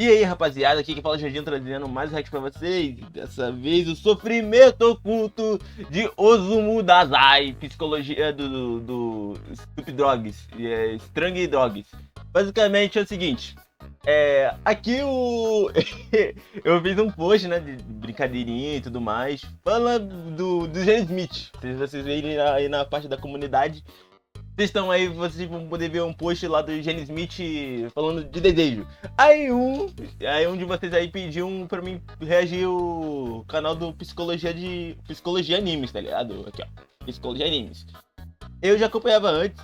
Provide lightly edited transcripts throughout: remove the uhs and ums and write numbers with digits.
E aí, rapaziada, aqui que fala Janjinho trazendo mais um react pra vocês. Dessa vez o sofrimento oculto de Osamu Dazai, psicologia do Stupid Dogs, Strang Dogs. Basicamente é o seguinte, aqui eu fiz um post, né, de brincadeirinha e tudo mais, falando do Gene Smith. Se vocês verem aí na parte da comunidade, vocês estão aí, vocês vão poder ver um post lá do Gene Smith falando de desejo. Aí um de vocês aí pediu pra mim reagir o canal do Psicologia Animes, tá ligado? Aqui, ó. Psicologia Animes. Eu já acompanhava antes.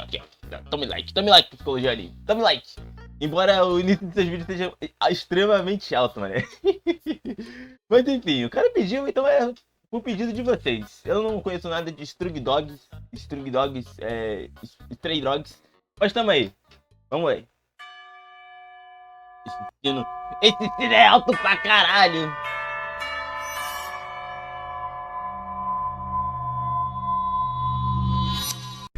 Aqui, ó. Tome like, Psicologia Animes. Tome like. Embora o início desses vídeos seja extremamente alto, mano. Mas enfim, o cara pediu, então por pedido de vocês. Eu não conheço nada de Stray Dogs, Stray Dogs. Mas tamo aí. Vamos aí. Esse sino é alto pra caralho.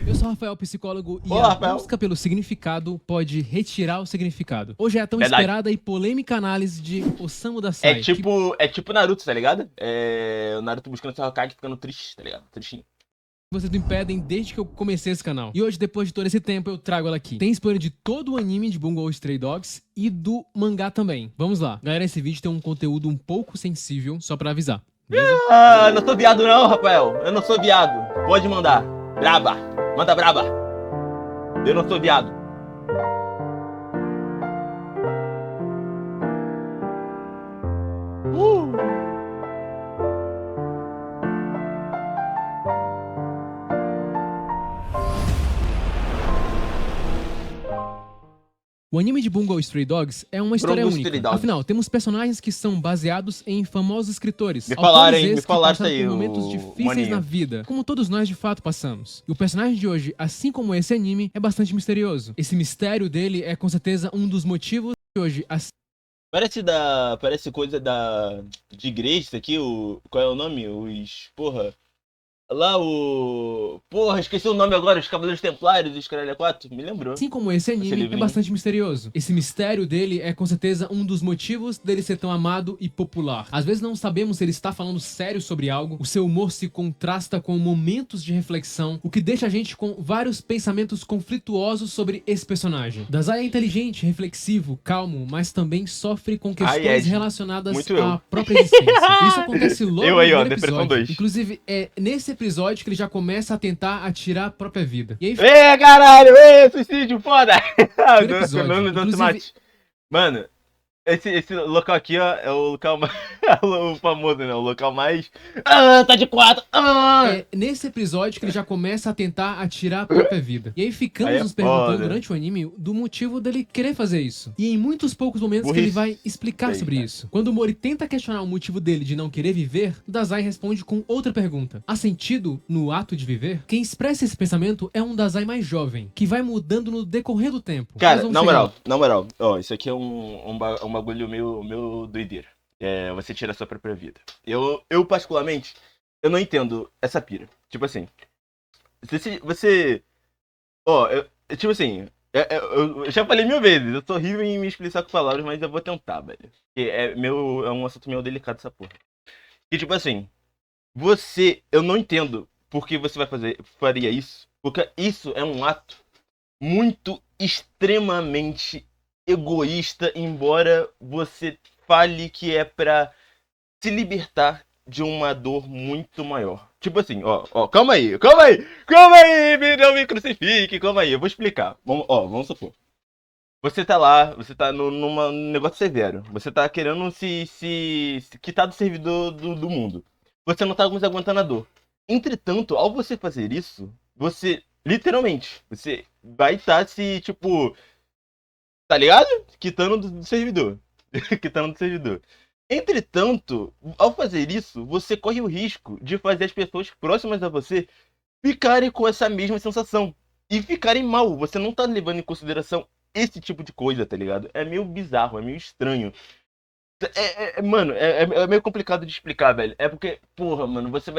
Eu sou o Rafael, psicólogo, e Olá, a Rafael. busca pelo significado pode retirar o significado. Hoje é a tão Verdade. esperada e polêmica análise de Osamu Dazai. É tipo Naruto, tá ligado? O Naruto buscando seu Hokage ficando triste, tá ligado? Tristinho. Vocês me impedem desde que eu comecei esse canal. E hoje, depois de todo esse tempo, eu trago ela aqui. Tem spoiler de todo o anime de Bungo Stray Dogs e do mangá também. Vamos lá. Galera, esse vídeo tem um conteúdo um pouco sensível, só pra avisar. Beleza? Ah, não sou viado não, Rafael. Eu não sou viado. Pode mandar. Braba. Manda braba. Eu não sou viado. O anime de Bungo Stray Dogs é uma história Bungo Stray única. Dogs. Afinal, temos personagens que são baseados em famosos escritores. Me falaram, autores hein? Me esses que falaram passaram isso aí, por momentos o difíceis maninho. na vida, como todos nós de fato passamos. E o personagem de hoje, assim como esse anime, é bastante misterioso. Esse mistério dele é com certeza um dos motivos de hoje, assim Parece coisa de igreja isso aqui, qual é o nome? Esqueci o nome agora, os Cavaleiros Templários, os Caralho 4, me lembrou. como esse anime, é livrinho. bastante misterioso. Esse mistério dele é com certeza um dos motivos dele ser tão amado e popular. Às vezes não sabemos se ele está falando sério sobre algo, o seu humor se contrasta com momentos de reflexão, o que deixa a gente com vários pensamentos conflituosos sobre esse personagem. Dazai é inteligente, reflexivo, calmo, mas também sofre com questões Ed. relacionadas Muito eu. à própria existência. Isso acontece logo Eu no aí, ó, primeiro Depressão episódio. 2. Inclusive, é nesse episódio que ele já começa a tentar atirar a própria vida. E aí Caralho, suicídio, foda! Primeiro episódio. Não Inclusive- se mate. Mano, esse local aqui, ó, é o local mais... o famoso, né? O local mais... tá de 4! É nesse episódio que ele já começa a tentar atirar a própria vida. E aí ficamos Aí é nos perguntando foda. durante o anime do motivo dele querer fazer isso. E em muitos poucos momentos que ele vai explicar Sei, sobre cara. isso. Quando o Mori tenta questionar o motivo dele de não querer viver, Dazai responde com outra pergunta. Há sentido no ato de viver? Quem expressa esse pensamento é um Dazai mais jovem, que vai mudando no decorrer do tempo. Nós Cara, vamos na chegar moral, ó, isso aqui é um bagulho meu doideira. Você tira a sua própria vida. Eu particularmente, eu não entendo essa pira. Tipo assim, tipo assim, eu já falei 1000 vezes, eu sou horrível em me expressar com palavras, mas eu vou tentar, velho. Porque é um assunto meio delicado essa porra. E tipo assim, eu não entendo por que você faria isso, porque isso é um ato muito extremamente egoísta, embora você fale que é pra se libertar de uma dor muito maior. Tipo assim, ó, calma aí, não me crucifique, calma aí, eu vou explicar. Vamos supor. Você tá lá, você tá num negócio severo, você tá querendo se quitar do servidor do mundo. Você não tá mais aguentando a dor. Entretanto, ao você fazer isso, você, literalmente, você vai estar se, tipo, tá ligado? Quitando do servidor. Quitando do servidor. Entretanto, ao fazer isso, você corre o risco de fazer as pessoas próximas a você ficarem com essa mesma sensação. E ficarem mal. Você não tá levando em consideração esse tipo de coisa, tá ligado? É meio bizarro, é meio estranho. Mano, é meio complicado de explicar, velho. É porque, porra, mano, você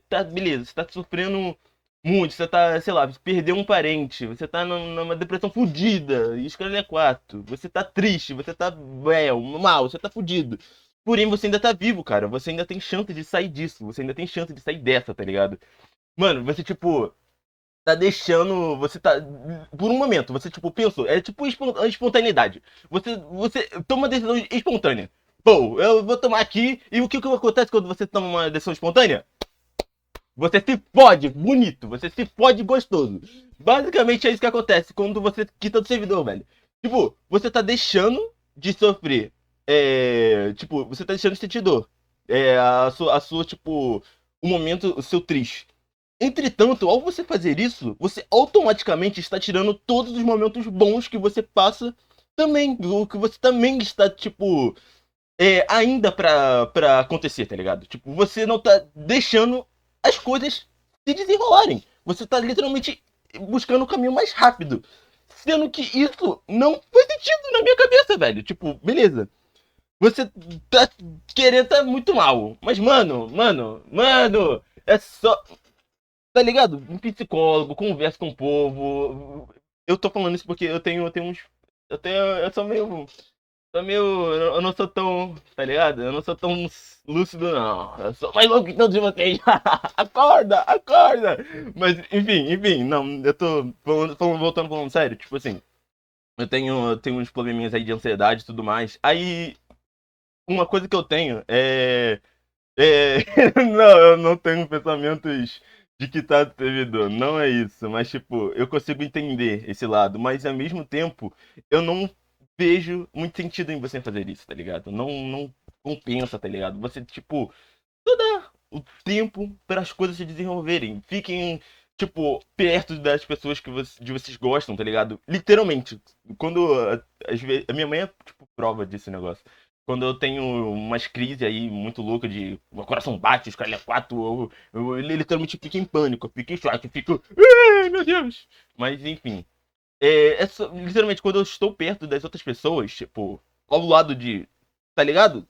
tá, beleza, você tá sofrendo muito, você tá, sei lá, você perdeu um parente, você tá numa depressão fudida, isso que é 4. Você tá triste, você tá mal, você tá fudido. Porém, você ainda tá vivo, cara. Você ainda tem chance de sair disso. Você ainda tem chance de sair dessa, tá ligado? Mano, você, tipo, tá deixando. Você tá. Por um momento, você, tipo, pensou. É tipo espontaneidade. Você toma uma decisão espontânea. Pô, eu vou tomar aqui. E o que acontece quando você toma uma decisão espontânea? Você se fode bonito. Você se fode gostoso. Basicamente é isso que acontece quando você quita do servidor, velho. Tipo, você tá deixando de sofrer. Tipo, você tá deixando de sentir dor. A sua, tipo, o momento, o seu triste. Entretanto, ao você fazer isso, você automaticamente está tirando todos os momentos bons que você passa também. O que você também está, tipo, ainda pra acontecer, tá ligado? Tipo, você não tá deixando as coisas se desenrolarem. Você tá literalmente buscando o caminho mais rápido. Sendo que isso não faz sentido na minha cabeça, velho. Tipo, beleza. Você tá querendo tá muito mal. Mas, mano, é só. Tá ligado? Um psicólogo, conversa com o povo. Eu tô falando isso porque eu tenho uns. Eu sou meio. Eu não sou tão. Tá ligado? Eu não sou tão lúcido, não. Eu sou mais louco que todos vocês. Acorda, acorda! Mas, enfim, não. Eu tô voltando falando sério. Tipo assim, eu tenho uns probleminhas aí de ansiedade e tudo mais. Aí, uma coisa que eu tenho é. Não, eu não tenho pensamentos de quitar do servidor, não é isso, mas tipo, eu consigo entender esse lado, mas ao mesmo tempo, eu não vejo muito sentido em você fazer isso, tá ligado? Não compensa, tá ligado? Você, tipo, só dá o tempo para as coisas se desenvolverem. Fiquem, tipo, perto das pessoas de vocês gostam, tá ligado? Literalmente. Quando, às vezes, a minha mãe é, tipo, prova desse negócio. Quando eu tenho umas crises aí muito loucas de o coração bate, os caras é 4, eu literalmente fico em pânico, eu fico em choque, eu fico. Ai, meu Deus! Mas enfim. Literalmente, quando eu estou perto das outras pessoas, tipo, ao lado de. Tá ligado?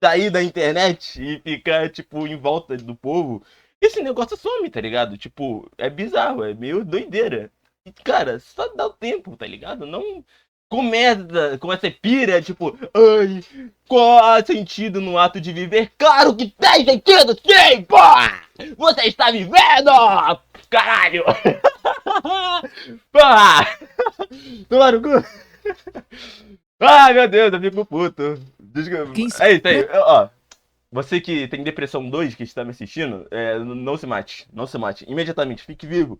Sair da internet e ficar, tipo, em volta do povo, esse negócio some, tá ligado? Tipo, é bizarro, é meio doideira. E, cara, só dá o tempo, tá ligado? Não começa com essa pira, tipo, ai, qual há sentido no ato de viver? Claro que tem sentido, sim, porra! Você está vivendo! Caralho! Porra! Toma no cu! Ai, meu Deus, eu fico puto. Quem É isso aí, ó. Você que tem depressão 2 que está me assistindo, não se mate. Não se mate. Imediatamente, fique vivo.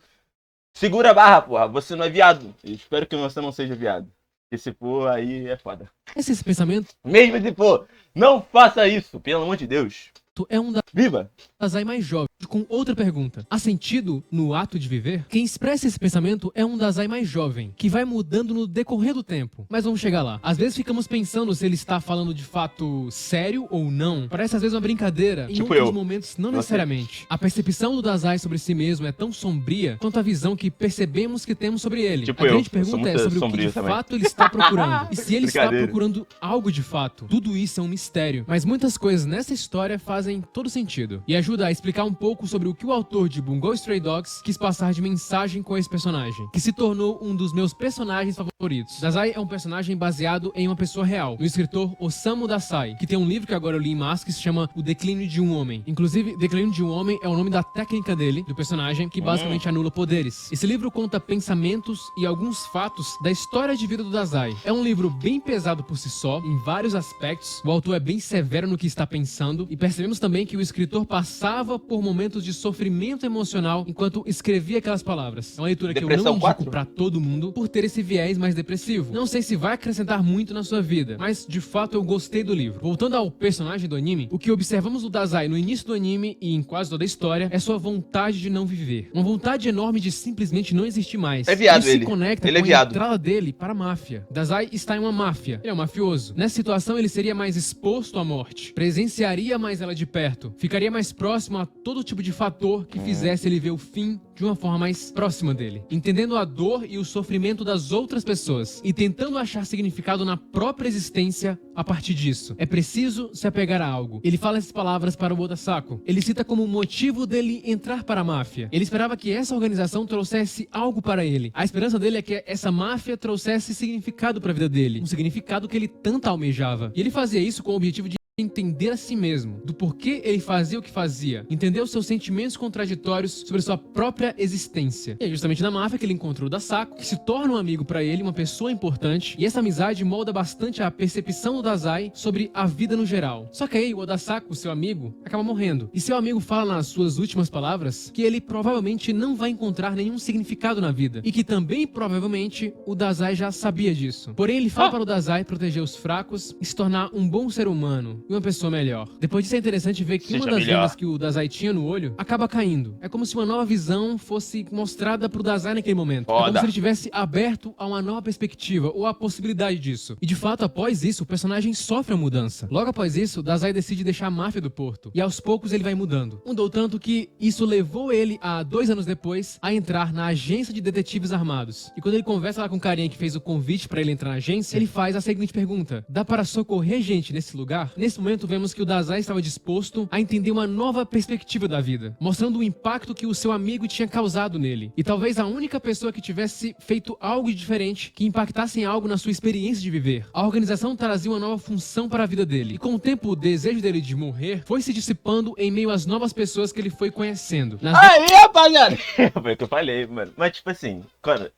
Segura a barra, porra. Você não é viado. Eu espero que você não seja viado. Porque se for, aí é foda. esse pensamento Mesmo se for, não faça isso, pelo amor de Deus. é um Viva! Dazai mais jovem. Com outra pergunta. Há sentido no ato de viver? Quem expressa esse pensamento é um Dazai mais jovem, que vai mudando no decorrer do tempo. Mas vamos chegar lá. Às vezes ficamos pensando se ele está falando de fato sério ou não. Parece às vezes uma brincadeira. Em Tipo outros eu. momentos, não necessariamente. A percepção do Dazai sobre si mesmo é tão sombria quanto a visão que percebemos que temos sobre ele. Tipo a eu. grande Eu sou pergunta é muito sobre o que sombrio de também. fato ele está procurando. E se ele está Brincadeira. procurando algo de fato. Tudo isso é um mistério. Mas muitas coisas nessa história fazem todo sentido. E ajuda a explicar um pouco sobre o que o autor de Bungo Stray Dogs quis passar de mensagem com esse personagem, que se tornou um dos meus personagens favoritos. Dazai é um personagem baseado em uma pessoa real, o escritor Osamu Dazai, que tem um livro que agora eu li em massa que se chama O Declínio de um Homem. Inclusive, Declínio de um Homem é o nome da técnica dele, do personagem, que basicamente anula poderes. Esse livro conta pensamentos e alguns fatos da história de vida do Dazai. É um livro bem pesado por si só, em vários aspectos. O autor é bem severo no que está pensando, e percebemos também que o escritor passava por momentos de sofrimento emocional enquanto escrevia aquelas palavras. É uma leitura que eu não indico pra todo mundo por ter esse viés mais depressivo. Não sei se vai acrescentar muito na sua vida, mas de fato eu gostei do livro. Voltando ao personagem do anime, o que observamos do Dazai no início do anime e em quase toda a história é sua vontade de não viver. Uma vontade enorme de simplesmente não existir mais. É viado Isso ele. se conecta Ele com é viado. a entrada dele para a máfia. Dazai está em uma máfia. Ele é um mafioso. Nessa situação ele seria mais exposto à morte. Presenciaria mais ela de perto. Ficaria mais próximo a todo tipo de fator que fizesse ele ver o fim de uma forma mais próxima dele, entendendo a dor e o sofrimento das outras pessoas e tentando achar significado na própria existência a partir disso. É preciso se apegar a algo. Ele fala essas palavras para o Oda Sako. Ele cita como motivo dele entrar para a máfia. Ele esperava que essa organização trouxesse algo para ele. A esperança dele é que essa máfia trouxesse significado para a vida dele, um significado que ele tanto almejava. E ele fazia isso com o objetivo de entender a si mesmo, do porquê ele fazia o que fazia, entender os seus sentimentos contraditórios sobre sua própria existência. E é justamente na máfia que ele encontrou o Dasako, que se torna um amigo pra ele, uma pessoa importante, e essa amizade molda bastante a percepção do Dazai sobre a vida no geral. Só que aí o Dasako, seu amigo, acaba morrendo, e seu amigo fala nas suas últimas palavras que ele provavelmente não vai encontrar nenhum significado na vida, e que também provavelmente o Dazai já sabia disso. Porém ele fala para o Dazai proteger os fracos e se tornar um bom ser humano e uma pessoa melhor. Depois disso é interessante ver que uma das vendas que o Dazai tinha no olho acaba caindo. É como se uma nova visão fosse mostrada pro Dazai naquele momento. É como se ele tivesse aberto a uma nova perspectiva ou a possibilidade disso. E de fato, após isso, o personagem sofre uma mudança. Logo após isso, o Dazai decide deixar a máfia do porto. E aos poucos ele vai mudando. Mudou tanto que isso levou ele, a 2 anos depois, a entrar na agência de detetives armados. E quando ele conversa lá com o carinha que fez o convite pra ele entrar na agência, ele faz a seguinte pergunta: dá para socorrer gente nesse lugar? Nesse momento vemos que o Dazai estava disposto a entender uma nova perspectiva da vida, mostrando o impacto que o seu amigo tinha causado nele. E talvez a única pessoa que tivesse feito algo de diferente, que impactasse em algo na sua experiência de viver. A organização trazia uma nova função para a vida dele. E com o tempo, o desejo dele de morrer foi se dissipando em meio às novas pessoas que ele foi conhecendo. Aí, rapaziada! Foi o que eu falei, mano. Mas tipo assim, cara,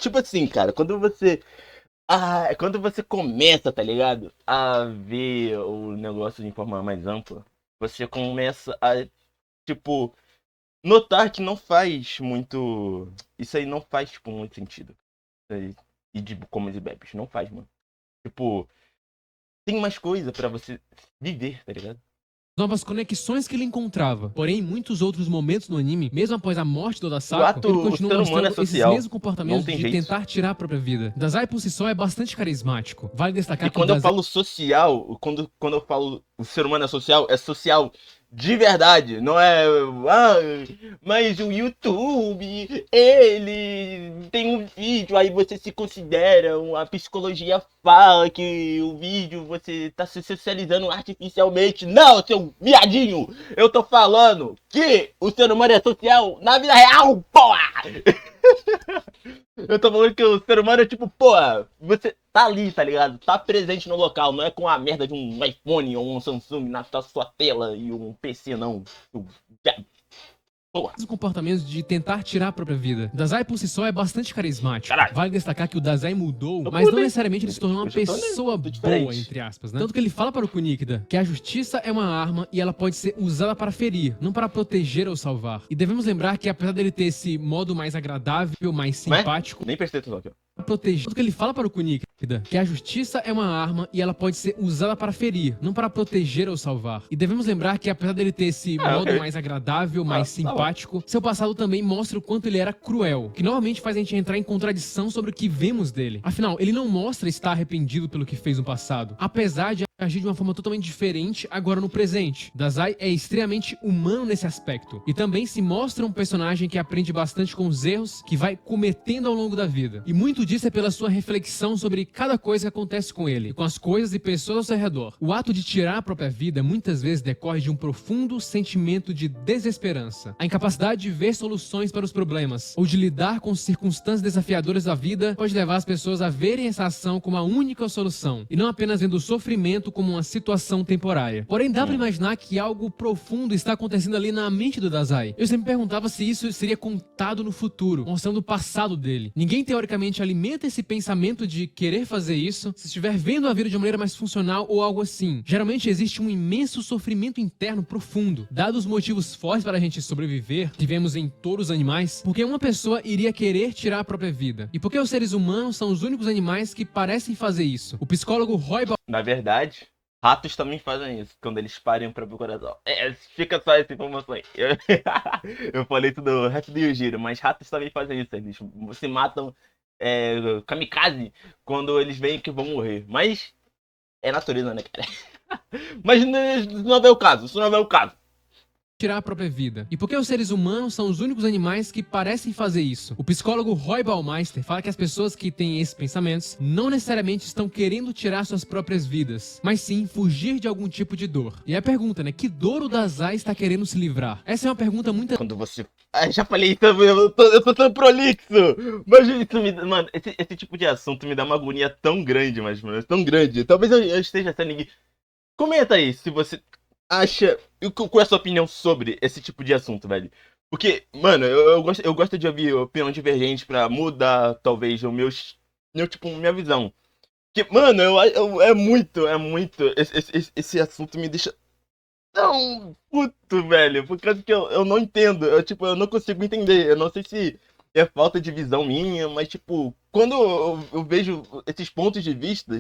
tipo assim, cara, quando você começa, tá ligado? A ver o negócio de forma mais ampla, você começa a, tipo, notar que não faz muito. Isso aí não faz, tipo, muito sentido. E de como e bebes, não faz, mano. Tipo, tem mais coisa pra você viver, tá ligado? Novas conexões que ele encontrava. Porém, em muitos outros momentos no anime, mesmo após a morte do Dasako, ele continua mostrando esses mesmos comportamentos de tentar tirar a própria vida. Dazai por si só é bastante carismático. Vale destacar que quando eu falo social, quando eu falo o ser humano é social de verdade, não é... mas o YouTube, ele tem um vídeo, aí você se considera, a psicologia fala que o vídeo você tá se socializando artificialmente. Não, seu viadinho! Eu tô falando que o ser humano é social na vida real, porra! Eu tô falando que o ser humano é tipo, porra, você tá ali, tá ligado? Tá presente no local, não é com a merda de um iPhone ou um Samsung na sua tela e um PC, não. Os comportamentos de tentar tirar a própria vida. Dazai por si só é bastante carismático. Caralho. Vale destacar que o Dazai mudou, mas não necessariamente ele se tornou uma pessoa boa, entre aspas, né? Tanto que ele fala para o Kunikida que a justiça é uma arma e ela pode ser usada para ferir, não para proteger ou salvar. E devemos lembrar que apesar dele ter esse modo mais agradável, mais simpático... Nem prestei atenção aqui, ó. Proteger. Tanto que ele fala para o Kunikida que a justiça é uma arma e ela pode ser usada para ferir, não para proteger ou salvar. E devemos lembrar que apesar dele ter esse modo mais agradável, mais simpático, seu passado também mostra o quanto ele era cruel, que novamente faz a gente entrar em contradição sobre o que vemos dele. Afinal, ele não mostra estar arrependido pelo que fez no passado, apesar de agir de uma forma totalmente diferente agora no presente. Dazai é extremamente humano nesse aspecto, e também se mostra um personagem que aprende bastante com os erros que vai cometendo ao longo da vida. E muito disso é pela sua reflexão sobre cada coisa que acontece com ele, e com as coisas e pessoas ao seu redor. O ato de tirar a própria vida muitas vezes decorre de um profundo sentimento de desesperança. A incapacidade de ver soluções para os problemas, ou de lidar com circunstâncias desafiadoras da vida, pode levar as pessoas a verem essa ação como a única solução, e não apenas vendo o sofrimento como uma situação temporária. Porém, dá pra imaginar que algo profundo está acontecendo ali na mente do Dazai. Eu sempre perguntava se isso seria contado no futuro, mostrando o passado dele. Ninguém teoricamente alimenta esse pensamento de querer fazer isso se estiver vendo a vida de uma maneira mais funcional ou algo assim. Geralmente existe um imenso sofrimento interno profundo. Dados os motivos fortes para a gente sobreviver, que vemos em todos os animais, porque uma pessoa iria querer tirar a própria vida. E porque os seres humanos são os únicos animais que parecem fazer isso. O psicólogo Roy... Na verdade, ratos também fazem isso, quando eles param para o coração. Fica só essa informação aí. Eu falei tudo rápido e giro, mas ratos também fazem isso. Eles se matam kamikaze quando eles veem que vão morrer. Mas é natureza, né, cara? Mas isso não é o caso, tirar a própria vida. E por que os seres humanos são os únicos animais que parecem fazer isso? O psicólogo Roy Baumeister fala que as pessoas que têm esses pensamentos não necessariamente estão querendo tirar suas próprias vidas, mas sim fugir de algum tipo de dor. E a pergunta, né? Que dor o Dazai está querendo se livrar? Essa é uma pergunta muito... Quando você... Ah, já falei isso, eu tô tão prolixo. Mas isso me... Mano, esse tipo de assunto me dá uma agonia tão grande, mas, mano, tão grande. Talvez eu esteja sendo... Comenta aí se você acha... Qual é a sua opinião sobre esse tipo de assunto, velho? Porque, mano, eu gosto de ouvir opinião divergente pra mudar, talvez, minha visão. Porque, mano, é muito... Esse assunto me deixa tão puto, velho. Por causa que eu não entendo. Eu não consigo entender. Eu não sei se é falta de visão minha, mas, tipo, quando eu vejo esses pontos de vista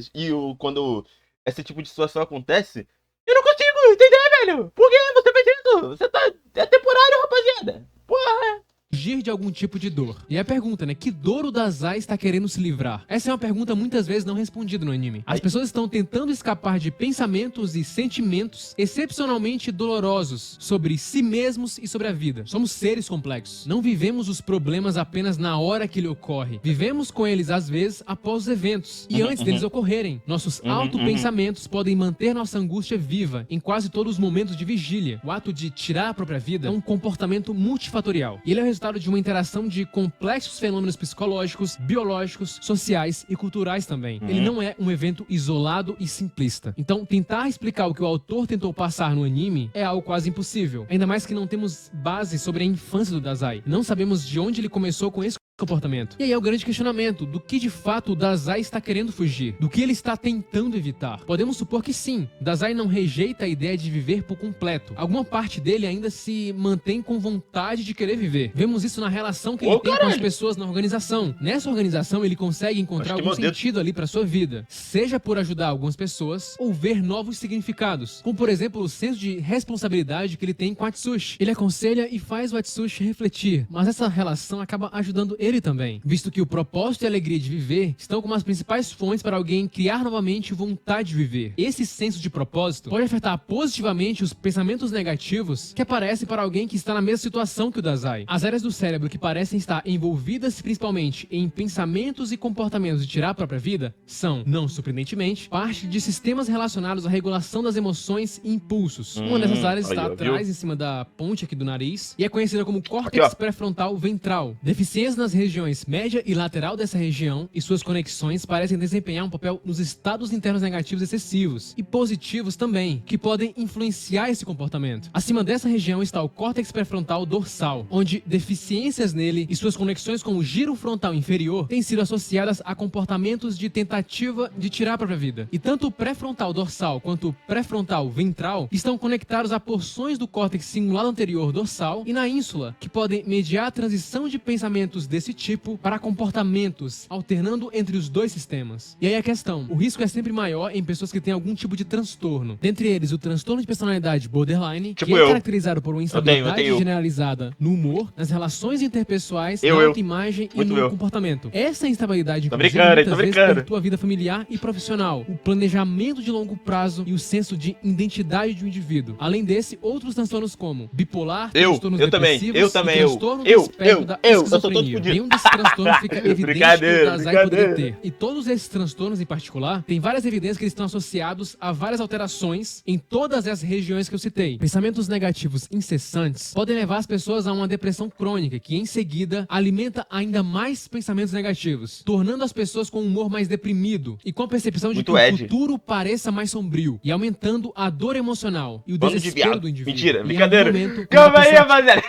quando esse tipo de situação acontece, eu não consigo entender, velho. Por que você fez isso? Você tá... É temporário, rapaziada. Porra. Fugir de algum tipo de dor. E a pergunta, né? Que dor o Dazai está querendo se livrar? Essa é uma pergunta muitas vezes não respondida no anime. As pessoas estão tentando escapar de pensamentos e sentimentos excepcionalmente dolorosos sobre si mesmos e sobre a vida. Somos seres complexos. Não vivemos os problemas apenas na hora que ele ocorre. Vivemos com eles, às vezes, após os eventos. E antes deles ocorrerem. Nossos autopensamentos podem manter nossa angústia viva em quase todos os momentos de vigília. O ato de tirar a própria vida é um comportamento multifatorial. E ele é o resultado de uma interação de complexos fenômenos psicológicos, biológicos, sociais e culturais também. Ele não é um evento isolado e simplista. Então, tentar explicar o que o autor tentou passar no anime é algo quase impossível. Ainda mais que não temos base sobre a infância do Dazai. Não sabemos de onde ele começou com esse comportamento. E aí é o grande questionamento do que de fato o Dazai está querendo fugir, do que ele está tentando evitar. Podemos supor que sim, Dazai não rejeita a ideia de viver por completo. Alguma parte dele ainda se mantém com vontade de querer viver. Vemos isso na relação que ele tem com as pessoas na organização. Nessa organização ele consegue encontrar algum sentido ali para sua vida, seja por ajudar algumas pessoas ou ver novos significados, como por exemplo o senso de responsabilidade que ele tem com Atsushi. Ele aconselha e faz o Atsushi refletir, mas essa relação acaba ajudando ele também, visto que o propósito e a alegria de viver estão como as principais fontes para alguém criar novamente vontade de viver. Esse senso de propósito pode afetar positivamente os pensamentos negativos que aparecem para alguém que está na mesma situação que o Dazai. As áreas do cérebro que parecem estar envolvidas principalmente em pensamentos e comportamentos de tirar a própria vida são, não surpreendentemente, parte de sistemas relacionados à regulação das emoções e impulsos. Uma dessas áreas está atrás, em cima da ponte aqui do nariz, e é conhecida como córtex pré-frontal ventral. Deficiências nas regiões média e lateral dessa região e suas conexões parecem desempenhar um papel nos estados internos negativos excessivos e positivos também, que podem influenciar esse comportamento. Acima dessa região está o córtex pré-frontal dorsal, onde deficiências nele e suas conexões com o giro frontal inferior têm sido associadas a comportamentos de tentativa de tirar a própria vida. E tanto o pré-frontal dorsal quanto o pré-frontal ventral estão conectados a porções do córtex cingulado anterior dorsal e na ínsula, que podem mediar a transição de pensamentos desse tipo para comportamentos, alternando entre os dois sistemas. E aí a questão, o risco é sempre maior em pessoas que têm algum tipo de transtorno. Dentre eles, o transtorno de personalidade borderline, que é caracterizado por uma instabilidade generalizada no humor, nas relações interpessoais, na autoimagem e no comportamento. Essa instabilidade, inclusive, muitas vezes perturba a vida familiar e profissional, o planejamento de longo prazo e o senso de identidade de um indivíduo. Além desse, outros transtornos como bipolar, transtornos depressivos e transtorno do espectro da esquizofrenia. Nenhum desses transtornos fica evidente que o Dazai poderia ter. E todos esses transtornos em particular, tem várias evidências que eles estão associados a várias alterações em todas as regiões que eu citei. Pensamentos negativos incessantes podem levar as pessoas a uma depressão crônica, que em seguida alimenta ainda mais pensamentos negativos, tornando as pessoas com um humor mais deprimido e com a percepção de que o futuro pareça mais sombrio e aumentando a dor emocional e o desespero do indivíduo. Mentira, brincadeira. Calma aí, rapaziada.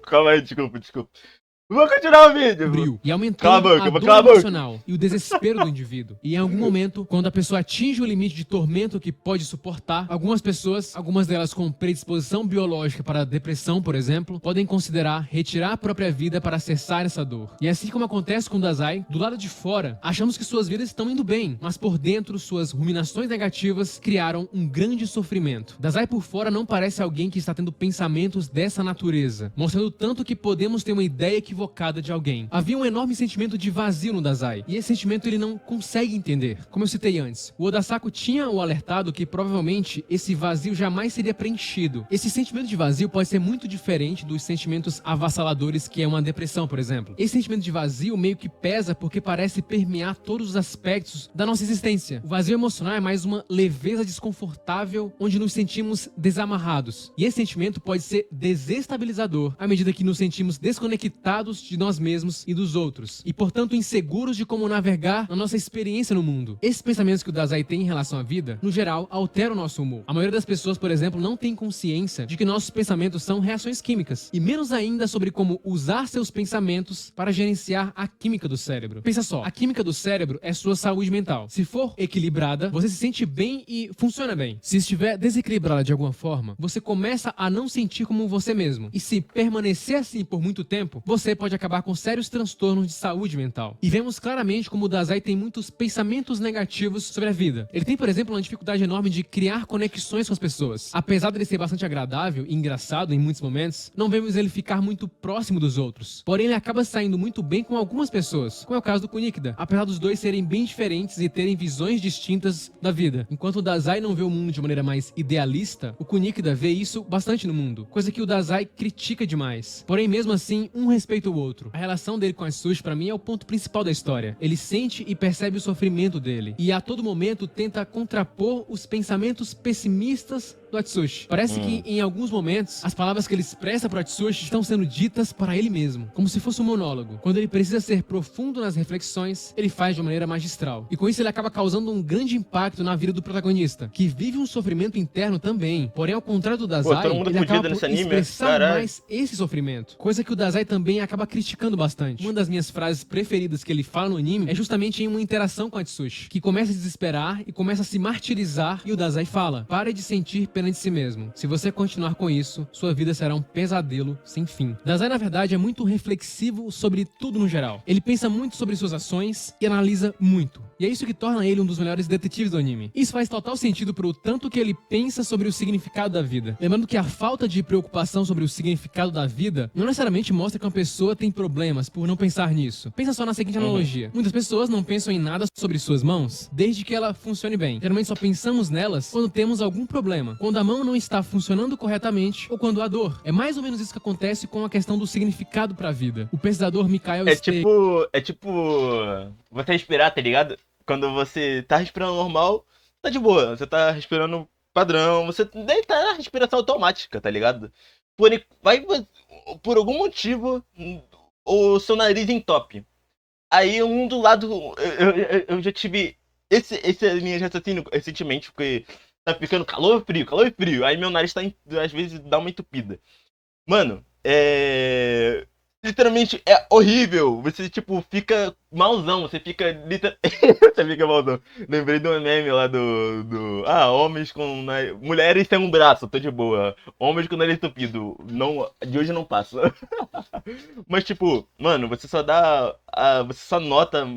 Calma aí, desculpa. Vou continuar o vídeo. E aumentando a dor emocional e o desespero do indivíduo. E em algum momento, quando a pessoa atinge o limite de tormento que pode suportar, algumas pessoas, algumas delas com predisposição biológica para depressão, por exemplo, podem considerar retirar a própria vida para cessar essa dor. E assim como acontece com o Dazai, do lado de fora, achamos que suas vidas estão indo bem, mas por dentro, suas ruminações negativas criaram um grande sofrimento. Dazai por fora não parece alguém que está tendo pensamentos dessa natureza, mostrando tanto que podemos ter uma ideia equivocada equivocada de alguém. Havia um enorme sentimento de vazio no Dazai, e esse sentimento ele não consegue entender. Como eu citei antes, o Oda Sako tinha o alertado que provavelmente esse vazio jamais seria preenchido. Esse sentimento de vazio pode ser muito diferente dos sentimentos avassaladores que é uma depressão, por exemplo. Esse sentimento de vazio meio que pesa porque parece permear todos os aspectos da nossa existência. O vazio emocional é mais uma leveza desconfortável onde nos sentimos desamarrados. E esse sentimento pode ser desestabilizador à medida que nos sentimos desconectados de nós mesmos e dos outros, e portanto inseguros de como navegar na nossa experiência no mundo. Esses pensamentos que o Dazai tem em relação à vida, no geral, alteram o nosso humor. A maioria das pessoas, por exemplo, não tem consciência de que nossos pensamentos são reações químicas, e menos ainda sobre como usar seus pensamentos para gerenciar a química do cérebro. Pensa só, a química do cérebro é sua saúde mental. Se for equilibrada, você se sente bem e funciona bem. Se estiver desequilibrada de alguma forma, você começa a não sentir como você mesmo. E se permanecer assim por muito tempo, você pode acabar com sérios transtornos de saúde mental. E vemos claramente como o Dazai tem muitos pensamentos negativos sobre a vida. Ele tem, por exemplo, uma dificuldade enorme de criar conexões com as pessoas. Apesar de ele ser bastante agradável e engraçado em muitos momentos, não vemos ele ficar muito próximo dos outros. Porém, ele acaba saindo muito bem com algumas pessoas, como é o caso do Kunikida, apesar dos dois serem bem diferentes e terem visões distintas da vida. Enquanto o Dazai não vê o mundo de maneira mais idealista, o Kunikida vê isso bastante no mundo, coisa que o Dazai critica demais. Porém, mesmo assim, um respeita o outro. A relação dele com a Atsushi, pra mim, é o ponto principal da história. Ele sente e percebe o sofrimento dele, e a todo momento tenta contrapor os pensamentos pessimistas do Atsushi. Parece que, em alguns momentos, as palavras que ele expressa pro Atsushi estão sendo ditas para ele mesmo, como se fosse um monólogo. Quando ele precisa ser profundo nas reflexões, ele faz de uma maneira magistral. E com isso ele acaba causando um grande impacto na vida do protagonista, que vive um sofrimento interno também. Porém, ao contrário do Dazai, ele acaba por expressar mais esse sofrimento. Coisa que o Dazai também acaba criticando bastante. Uma das minhas frases preferidas que ele fala no anime é justamente em uma interação com a Atsushi, que começa a desesperar e começa a se martirizar, e o Dazai fala: pare de sentir pena de si mesmo. Se você continuar com isso, sua vida será um pesadelo sem fim. Dazai, na verdade, é muito reflexivo sobre tudo no geral. Ele pensa muito sobre suas ações e analisa muito. E é isso que torna ele um dos melhores detetives do anime. Isso faz total sentido pro tanto que ele pensa sobre o significado da vida. Lembrando que a falta de preocupação sobre o significado da vida não necessariamente mostra que uma pessoa tem problemas por não pensar nisso. Pensa só na seguinte analogia. Muitas pessoas não pensam em nada sobre suas mãos, desde que ela funcione bem. Geralmente só pensamos nelas quando temos algum problema, quando a mão não está funcionando corretamente ou quando há dor. É mais ou menos isso que acontece com a questão do significado pra vida. O pesquisador Mikhail É tipo você respirar, tá ligado? Quando você tá respirando normal, tá de boa. Você tá respirando padrão, você nem tá na respiração automática, tá ligado? Por algum motivo, o seu nariz entope. Aí um do lado, eu já tive esse linha de raciocínio recentemente, porque tá ficando calor e frio. Aí meu nariz tá, às vezes, dá uma entupida. Mano, literalmente é horrível. Você, tipo, fica malzão. Você fica você fica malzão. Lembrei de um meme lá homens com mulheres sem um braço, tô de boa. Homens com nariz entupido. Não, de hoje não passa. Mas, tipo, mano, você só nota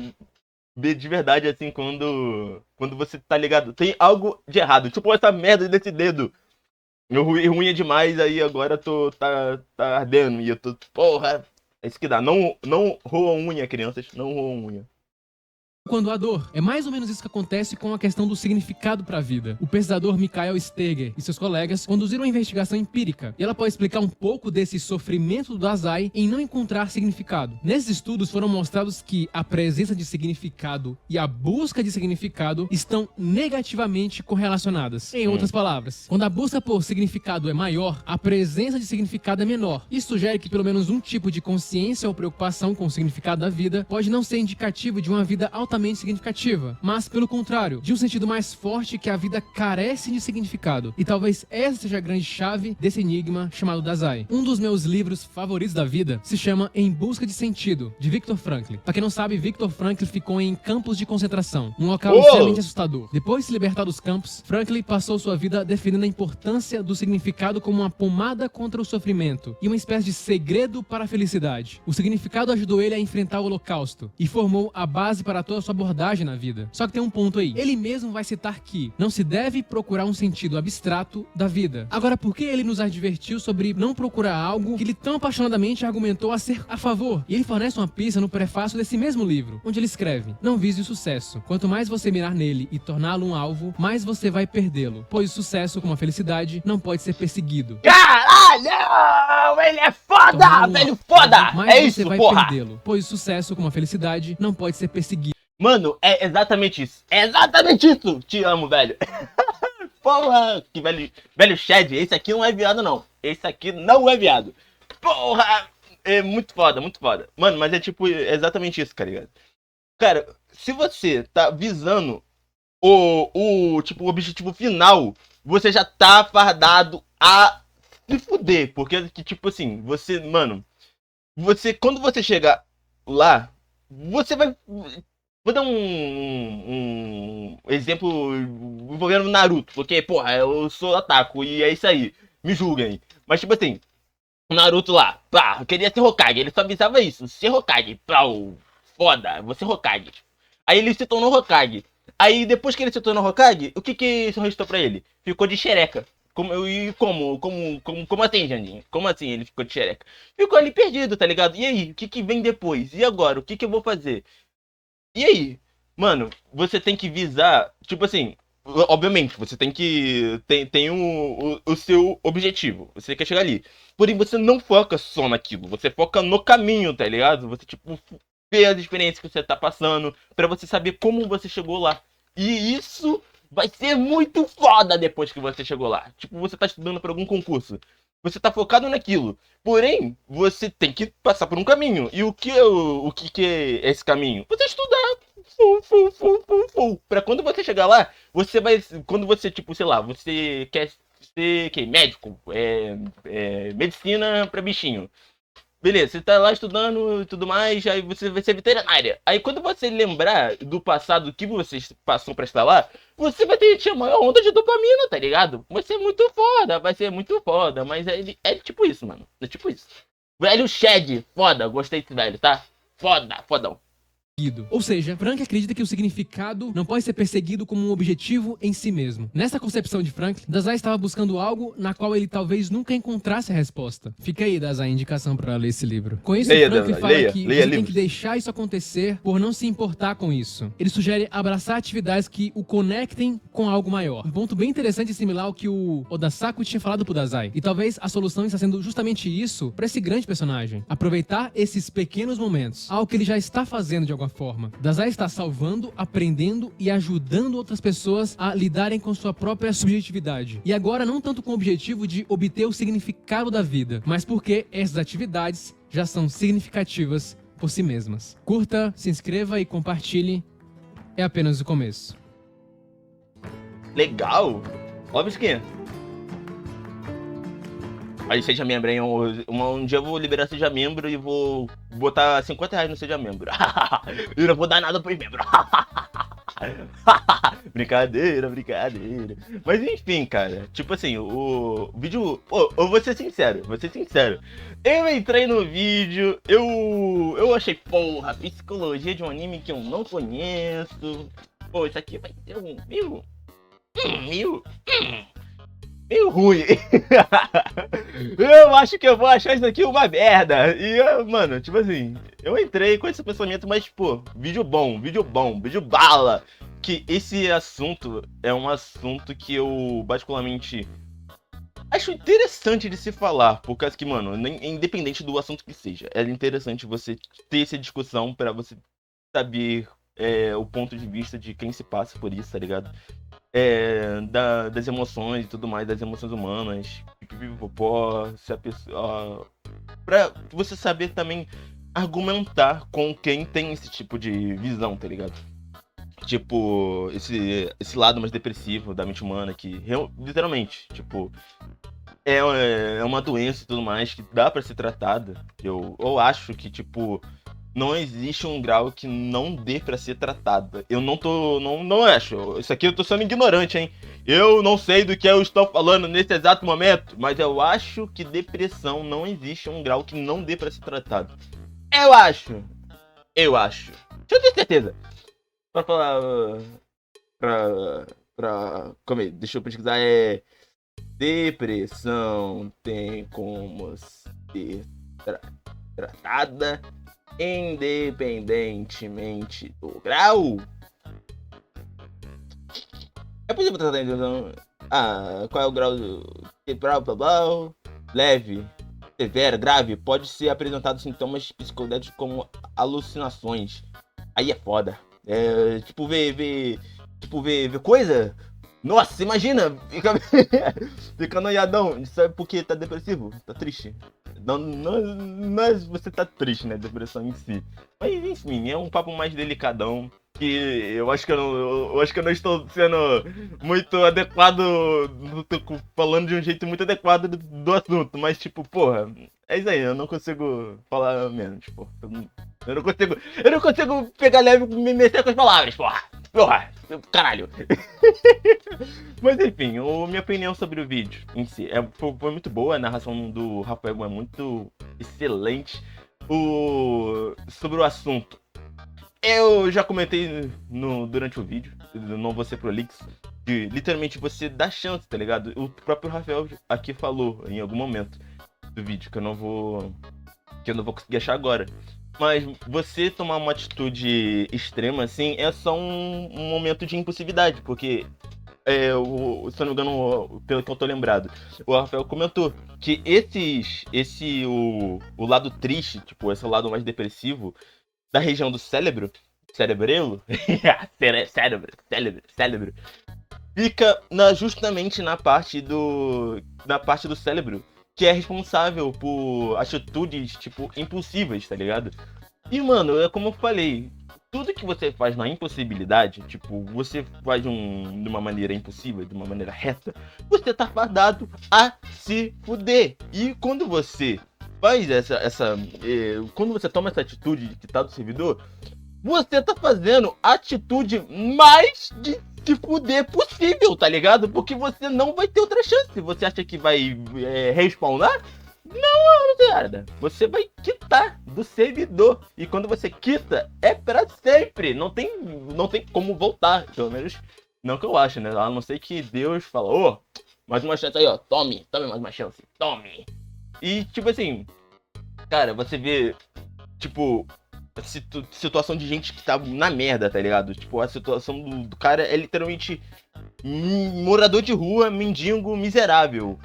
de verdade, assim, quando você tá ligado. Tem algo de errado. Tipo, essa merda desse dedo. Meu ruim é demais, aí agora tá ardendo. E eu tô, porra, é isso que dá. Não roam unha, crianças. Não roam unha. Quando há dor. É mais ou menos isso que acontece com a questão do significado para a vida. O pesquisador Mikhail Steger e seus colegas conduziram uma investigação empírica, e ela pode explicar um pouco desse sofrimento do Dazai em não encontrar significado. Nesses estudos foram mostrados que a presença de significado e a busca de significado estão negativamente correlacionadas. Em outras palavras, quando a busca por significado é maior, a presença de significado é menor. Isso sugere que pelo menos um tipo de consciência ou preocupação com o significado da vida pode não ser indicativo de uma vida altamente significativa, mas pelo contrário, de um sentido mais forte que a vida carece de significado. E talvez essa seja a grande chave desse enigma chamado Dazai. Um dos meus livros favoritos da vida se chama Em Busca de Sentido, de Viktor Frankl. Pra quem não sabe, Viktor Frankl ficou em campos de concentração, um local extremamente assustador. Depois de se libertar dos campos, Frankl passou sua vida defendendo a importância do significado como uma pomada contra o sofrimento e uma espécie de segredo para a felicidade. O significado ajudou ele a enfrentar o Holocausto e formou a base para toda a sua abordagem na vida. Só que tem um ponto aí. Ele mesmo vai citar que não se deve procurar um sentido abstrato da vida. Agora, por que ele nos advertiu sobre não procurar algo que ele tão apaixonadamente argumentou a ser a favor? E ele fornece uma pista no prefácio desse mesmo livro, onde ele escreve: não vise o sucesso. Quanto mais você mirar nele e torná-lo um alvo, mais você vai perdê-lo. Pois o sucesso, como a felicidade, não pode ser perseguido. Caralho! Ele é foda, velho, foda! É isso, porra! Pois o sucesso, como a felicidade, não pode ser perseguido. Mano, é exatamente isso. É exatamente isso! Te amo, velho. Porra! Que velho Shed, esse aqui não é viado, não. Esse aqui não é viado. Porra! É muito foda, muito foda. Mano, mas é tipo, é exatamente isso, tá ligado? Cara, se você tá visando tipo, o objetivo final, você já tá fardado a se fuder. Porque, tipo assim, você, mano, quando você chegar lá, você vai... Vou dar um exemplo envolvendo Naruto, porque, porra, eu sou Otaku e é isso aí, me julguem. Mas, tipo assim, o Naruto lá, pá, queria ser Hokage, ele só avisava isso, ser Hokage, pau, foda, vou ser Hokage. Aí ele se tornou Hokage. Aí depois que ele se tornou Hokage, o que isso restou pra ele? Ficou de xereca. Como assim, Jandinho? Como assim ele ficou de xereca? Ficou ali perdido, tá ligado? E aí, o que vem depois? E agora? O que eu vou fazer? E aí? Mano, você tem que visar, tipo assim, obviamente, você tem que... Tem o seu objetivo, você quer chegar ali. Porém, você não foca só naquilo, você foca no caminho, tá ligado? Você, tipo, vê as experiências que você tá passando, pra você saber como você chegou lá. E isso vai ser muito foda depois que você chegou lá. Tipo, você tá estudando pra algum concurso. Você tá focado naquilo. Porém, você tem que passar por um caminho. E o que é esse caminho? Você estudar. Pra quando você chegar lá, você vai... Quando você, tipo, sei lá, você quer ser médico. Medicina pra bichinho. Beleza, você tá lá estudando e tudo mais, aí você vai ser veterinária. Aí quando você lembrar do passado que você passou pra estar lá, você vai ter uma onda de dopamina, tá ligado? Vai ser muito foda, mas é tipo isso, mano. É tipo isso. Velho Shed, foda, gostei desse velho, tá? Foda, fodão. Ou seja, Frank acredita que o significado não pode ser perseguido como um objetivo em si mesmo. Nessa concepção de Frank, Dazai estava buscando algo na qual ele talvez nunca encontrasse a resposta. Fica aí, Dazai, a indicação para ler esse livro. Com isso, Frank fala que você tem que deixar isso acontecer por não se importar com isso. Ele sugere abraçar atividades que o conectem com algo maior. Um ponto bem interessante e similar ao que o Odasaku tinha falado pro Dazai. E talvez a solução está sendo justamente isso para esse grande personagem. Aproveitar esses pequenos momentos. Algo que ele já está fazendo de alguma forma. Dazai está salvando, aprendendo e ajudando outras pessoas a lidarem com sua própria subjetividade. E agora não tanto com o objetivo de obter o significado da vida, mas porque essas atividades já são significativas por si mesmas. Curta, se inscreva e compartilhe. É apenas o começo. Legal! Óbvio skin. Aí seja membro, hein? Um dia eu vou liberar seja membro e vou botar R$50 no seja membro. Eu não vou dar nada pro membro. Brincadeira. Mas enfim, cara. Tipo assim, o vídeo... Pô, eu vou ser sincero. Eu entrei no vídeo, eu achei, porra, psicologia de um anime que eu não conheço. Pô, isso aqui vai ter um meio ruim. Eu acho que eu vou achar isso aqui uma merda. E, mano, tipo assim, eu entrei com esse pensamento, mas, pô, vídeo bom, vídeo bala. Que esse assunto é um assunto que eu, particularmente, acho interessante de se falar. Por causa que, mano, independente do assunto que seja, é interessante você ter essa discussão pra você saber o ponto de vista de quem se passa por isso, tá ligado? Das emoções e tudo mais, das emoções humanas, se a pessoa, pra você saber também argumentar com quem tem esse tipo de visão, tá ligado? Tipo, esse lado mais depressivo da mente humana que, literalmente, tipo, é uma doença e tudo mais que dá pra ser tratada. Eu acho que, tipo, não existe um grau que não dê pra ser tratado. Eu não acho. Isso aqui eu tô sendo ignorante, hein? Eu não sei do que eu estou falando nesse exato momento, mas eu acho que depressão não existe um grau que não dê pra ser tratado. Eu acho. Deixa eu ter certeza. Pra falar. Calma aí, deixa eu pesquisar. Depressão tem como ser tratada independentemente do grau? É possível tratar em depressão? Qual é o grau blá blá blá? Leve, severa, grave, pode ser apresentado sintomas psicodélicos como alucinações. Aí é foda. Tipo, ver coisa. Nossa, imagina! Fica noiadão. Sabe por que tá depressivo? Tá triste. Não é você tá triste, né? Depressão em si. Mas enfim, é um papo mais delicadão. Que eu acho que eu acho que eu não estou sendo muito adequado. Tô falando de um jeito muito adequado do assunto. Mas tipo, porra, é isso aí, eu não consigo falar menos, porra. Eu não consigo pegar leve e me meter com as palavras, porra. Porra, caralho. Mas enfim, minha opinião sobre o vídeo em si foi muito boa, a narração do Rafael é muito excelente. Sobre o assunto, eu já comentei durante o vídeo, não vou ser prolixo, de literalmente você dar chance, tá ligado? O próprio Rafael aqui falou em algum momento do vídeo, que eu não vou conseguir achar agora. Mas você tomar uma atitude extrema, assim, é só um momento de impulsividade, porque, se eu não me engano, pelo que eu tô lembrado, o Rafael comentou que o lado triste, tipo, esse lado mais depressivo, da região do cerebrelo, cérebro, fica justamente na parte do cérebro, que é responsável por atitudes, tipo, impulsivas, tá ligado? E, mano, é como eu falei, tudo que você faz na impossibilidade, tipo, você faz de uma maneira impulsiva, de uma maneira reta, você tá fadado a se fuder. E quando você faz quando você toma essa atitude de quitar do servidor, você tá fazendo a atitude mais de se fuder possível, tá ligado? Porque você não vai ter outra chance. Você acha que vai respawnar? Não, nada. Você vai quitar do servidor. E quando você quita, é pra sempre. Não tem como voltar. Pelo menos, não que eu acho, né? A não ser que Deus fala, mais uma chance aí, ó. Tome mais uma chance. Tome. E, tipo assim, cara, você vê, tipo, situação de gente que tá na merda, tá ligado? Tipo, a situação do cara é literalmente morador de rua, mendigo, miserável.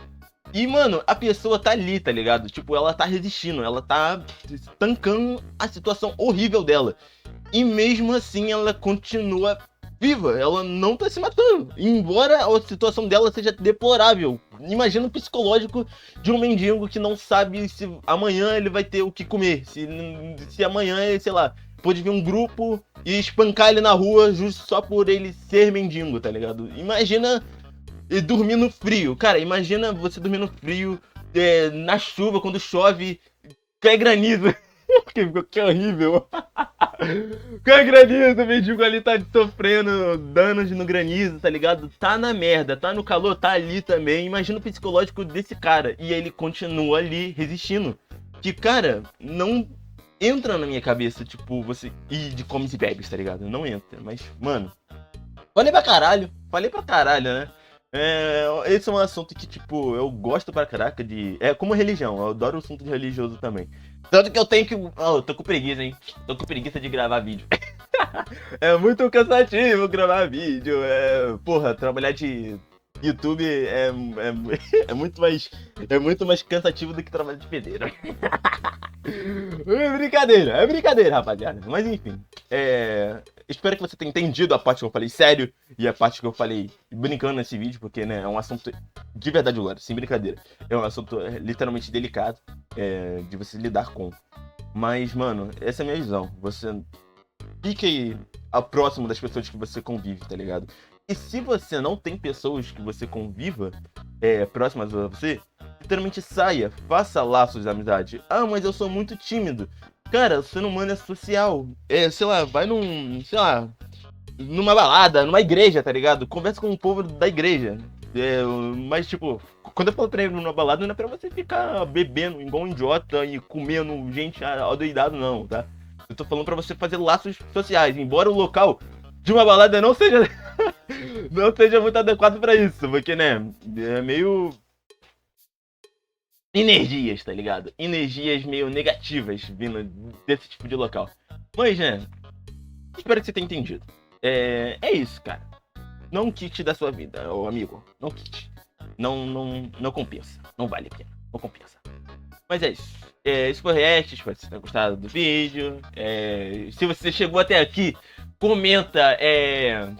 E, mano, a pessoa tá ali, tá ligado? Tipo, ela tá resistindo, ela tá tancando a situação horrível dela. E mesmo assim ela continua viva, ela não tá se matando. Embora a situação dela seja deplorável. Imagina o psicológico de um mendigo que não sabe se amanhã ele vai ter o que comer. Se amanhã, sei lá, pode vir um grupo e espancar ele na rua justo só por ele ser mendigo, tá ligado? Imagina dormir no frio. Cara, imagina você dormir no frio, na chuva, quando chove, cai granizo. Que horrível. Cai granizo, o mendigo ali tá sofrendo danos no granizo, tá ligado? Tá na merda, tá no calor, tá ali também. Imagina o psicológico desse cara. E ele continua ali resistindo. Que, cara, não entra na minha cabeça, tipo, você ir de comes e bebes, tá ligado? Não entra. Mas, mano, falei pra caralho, né? Esse é um assunto que, tipo, eu gosto pra caraca de... É como religião, eu adoro o assunto religioso também. Tanto que eu tenho que... eu tô com preguiça, hein? Tô com preguiça de gravar vídeo. É muito cansativo gravar vídeo. Porra, trabalhar de YouTube é muito mais cansativo do que trabalhar de pedreiro. É brincadeira, rapaziada. Mas enfim, espero que você tenha entendido a parte que eu falei sério e a parte que eu falei brincando nesse vídeo, porque, né, é um assunto de verdade agora, sem brincadeira. É um assunto literalmente delicado de você lidar com. Mas, mano, essa é a minha visão. Você fique próximo das pessoas que você convive, tá ligado? E se você não tem pessoas que você conviva próximas a você, literalmente saia, faça laços de amizade. Mas eu sou muito tímido. Cara, o ser humano é social. Sei lá, vai numa balada, numa igreja, tá ligado? Conversa com o povo da igreja. Mas, tipo, quando eu falo pra ir numa balada, não é pra você ficar bebendo igual um idiota e comendo gente adoidado, não, tá? Eu tô falando pra você fazer laços sociais. Embora o local de uma balada não seja não seja muito adequado pra isso, porque, né, é meio energias, tá ligado? Energias meio negativas vindo desse tipo de local. Mas, né, espero que você tenha entendido. É isso, cara. Não quite da sua vida, ô amigo. Não quite. Não compensa. Não vale a pena. Não compensa. Mas é isso. Esse foi o react. Espero que você tenha gostado do vídeo. Se você chegou até aqui, comenta,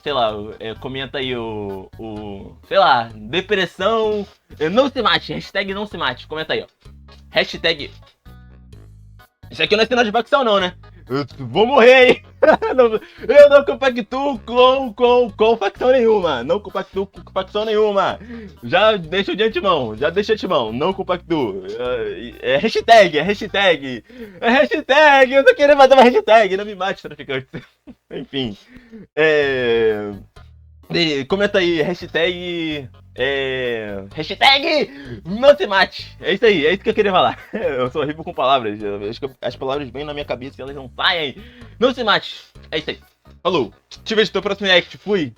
sei lá, comenta aí sei lá, depressão, não se mate, hashtag não se mate, comenta aí, ó. Hashtag. Isso aqui não é sinal de facção não, né? Eu vou morrer aí. Eu não compactuo com facção nenhuma. Não compactuo com facção nenhuma. Já deixo de antemão. Não compactuo. Hashtag. Eu tô querendo fazer uma hashtag. Não me mate, traficante. Enfim. Comenta aí. Hashtag não se mate. É isso aí, é isso que eu queria falar. Eu sou horrível com palavras. Acho que as palavras vêm na minha cabeça e elas não saem. Não se mate. É isso aí. Falou. Te vejo no próximo react. Fui.